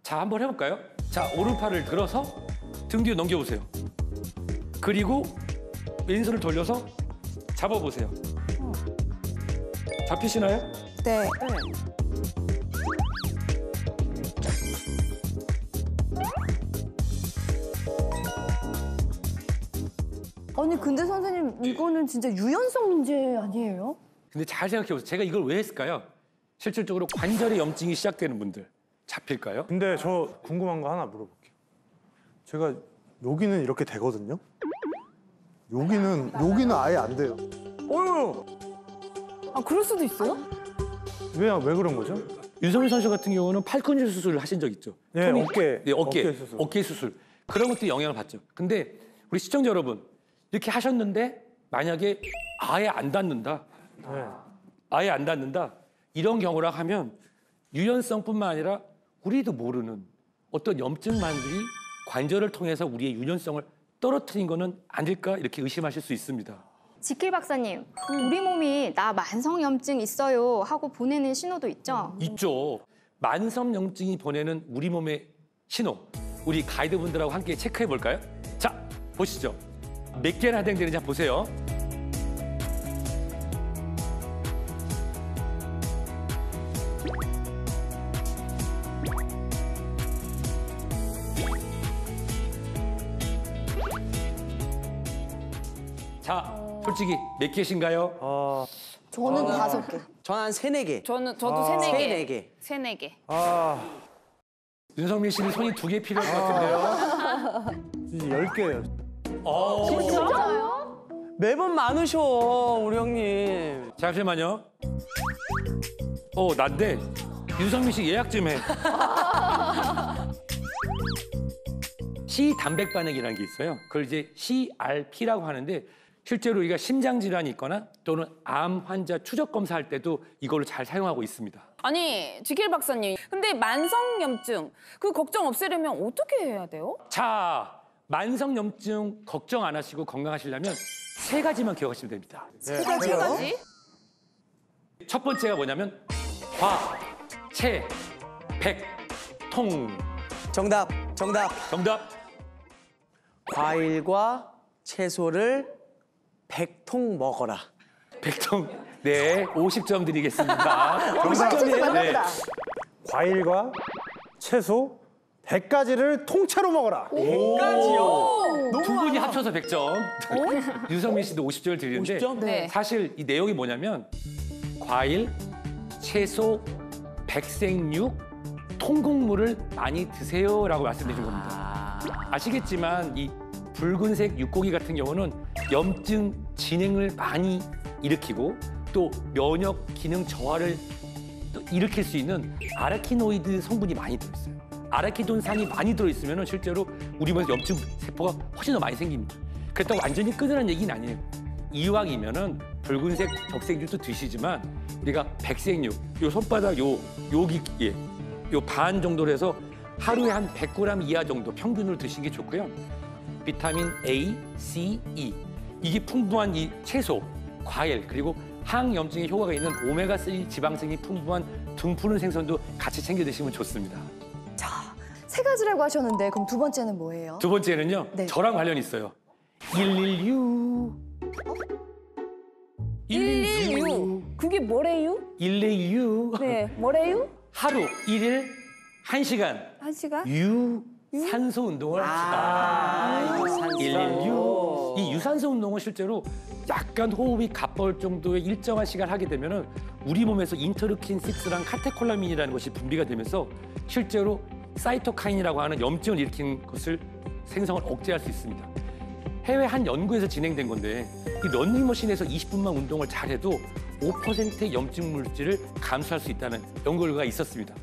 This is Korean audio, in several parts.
자, 한번 해볼까요? 자, 오른팔을 들어서 등 뒤로 넘겨보세요. 그리고 왼손을 돌려서 잡아보세요. 잡히시나요? 네. 아니 근데 선생님 이거는 진짜 유연성 문제 아니에요? 근데 잘 생각해보세요. 제가 이걸 왜 했을까요? 실질적으로 관절의 염증이 시작되는 분들 잡힐까요? 근데 저 궁금한 거 하나 물어볼게요. 제가 여기는 이렇게 되거든요. 여기는 아예 안 돼요. 어휴. 아 그럴 수도 있어요? 왜 그런 거죠? 윤석민 선수 같은 경우는 팔꿈치 수술을 하신 적 있죠? 네, 어깨 수술. 어깨 수술. 그런 것들이 영향을 받죠. 근데 우리 시청자 여러분, 이렇게 하셨는데 만약에 아예 안 닿는다. 네. 아예 안 닿는다. 이런 경우라 하면 유연성뿐만 아니라 우리도 모르는 어떤 염증만들이 관절을 통해서 우리의 유연성을 떨어뜨린 거는 아닐까 이렇게 의심하실 수 있습니다. 지킬 박사님, 우리 몸이 나 만성염증 있어요 하고 보내는 신호도 있죠? 있죠. 만성염증이 보내는 우리 몸의 신호. 우리 가이드분들하고 함께 체크해 볼까요? 자, 보시죠. 몇 개나 해당되는지 한번 보세요. 자, 솔직히 몇 개신가요? 저는 5개. 저는 한 3, 4개. 저도 세네 개. 3, 4개. 3-4개. 윤성민 씨는 손이 2개 필요할 것 같은데요. 이제 10개예요. 진짜요? 매번 많으셔, 우리 형님. 잠시만요. 난데 윤성민 씨 예약 좀 해. C 단백 반응이라는 게 있어요. 그걸 이제 CRP라고 하는데 실제로 우리가 심장 질환이 있거나 또는 암 환자 추적 검사할 때도 이거를 잘 사용하고 있습니다. 아니, 지킬 박사님. 근데 만성염증, 그 걱정 없애려면 어떻게 해야 돼요? 자, 만성염증 걱정 안 하시고 건강하시려면 3가지만 기억하시면 됩니다. 세 가지요? 가지? 첫 번째가 뭐냐면 과, 채, 백, 통. 정답. 정답. 과일과 채소를 100통 먹어라. 백통. 네, 50점 드리겠습니다. 정답. 네. 과일과 채소 100가지를 통째로 먹어라. 100가지요? 두 분이 합쳐서 100점. 유성민 씨도 50점을 드리는데 50점? 네. 사실 이 내용이 뭐냐면 과일, 채소, 백생육, 통곡물을 많이 드세요라고 말씀드린 겁니다. 아시겠지만 이 붉은색 육고기 같은 경우는 염증 진행을 많이 일으키고 또 면역 기능 저하를 또 일으킬 수 있는 아라키노이드 성분이 많이 들어있어요. 아라키돈산이 많이 들어있으면 실제로 우리 몸에서 염증 세포가 훨씬 더 많이 생깁니다. 그렇다고 완전히 끊으라는 얘기는 아니에요. 이왕이면은 붉은색 적색육도 드시지만 우리가 백색육, 요 손바닥 여기에 요 반 정도로 해서 하루에 한 100g 이하 정도 평균으로 드시는 게 좋고요. 비타민 A, C, E 이게 풍부한 이 채소, 과일 그리고 항염증에 효과가 있는 오메가3 지방층이 풍부한 등푸른 생선도 같이 챙겨 드시면 좋습니다. 자, 3가지라고 하셨는데 그럼 두 번째는 뭐예요? 두 번째는요. 네. 저랑 관련이 있어요. 116. 116. 그게 뭐래요? 116. 네, 뭐래요? 하루 1일 1시간 1시간? 유산소 운동을 합시다. 유산소. 116. 이 유산소 운동은 실제로 약간 호흡이 가빠올 정도의 일정한 시간 하게 되면은 우리 몸에서 인터루킨 6랑 카테콜라민이라는 것이 분비가 되면서 실제로 사이토카인이라고 하는 염증을 일으키는 것을 생성을 억제할 수 있습니다. 해외 한 연구에서 진행된 건데 이 런닝머신에서 20분만 운동을 잘해도 5%의 염증 물질을 감소할 수 있다는 연구 결과가 있었습니다.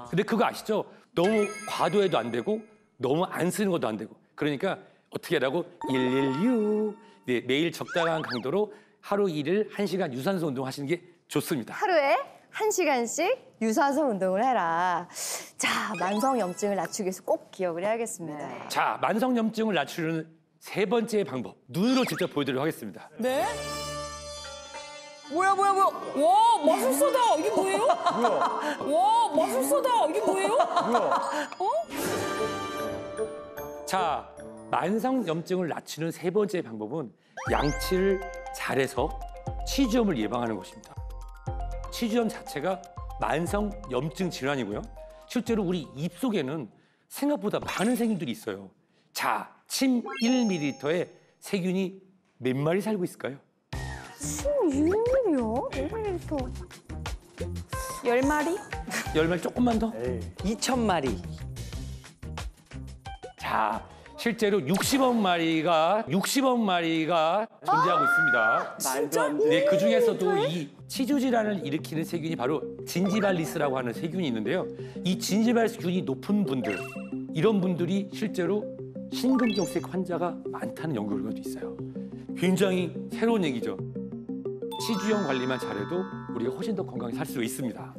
근데 그거 아시죠? 너무 과도해도 안 되고 너무 안 쓰는 것도 안 되고 그러니까 어떻게 하라고? 116. 네, 매일 적당한 강도로 하루 1일 1시간 유산소 운동하시는 게 좋습니다. 하루에 1시간씩 유산소 운동을 해라. 자, 만성염증을 낮추기 위해서 꼭 기억을 해야겠습니다. 자, 만성염증을 낮추는 3번째 방법. 눈으로 직접 보여드리도록 하겠습니다. 네? 뭐야 뭐야 뭐야. 와, 마술사다. 이게 뭐예요? 와, 마술사다. 이게 뭐예요? 자, 만성염증을 낮추는 세 번째 방법은 양치를 잘해서 치주염을 예방하는 것입니다. 치주염 자체가 만성염증 질환이고요. 실제로 우리 입속에는 생각보다 많은 세균들이 있어요. 자, 침 1ml에 세균이 몇 마리 살고 있을까요? 16mm요? 1mm. 10마리? 10마리 조금만 더? 2,000마리. 자, 실제로 60억 마리가 존재하고 있습니다. 말도 안 돼. 네, 그 중에서도 이 치주 질환을 일으키는 세균이 바로 진지발리스라고 하는 세균이 있는데요. 이 진지발리스균이 높은 분들, 이런 분들이 실제로 심근경색 환자가 많다는 연구 결과도 있어요. 굉장히 새로운 얘기죠. 치주염 관리만 잘해도 우리가 훨씬 더 건강히 살 수 있습니다.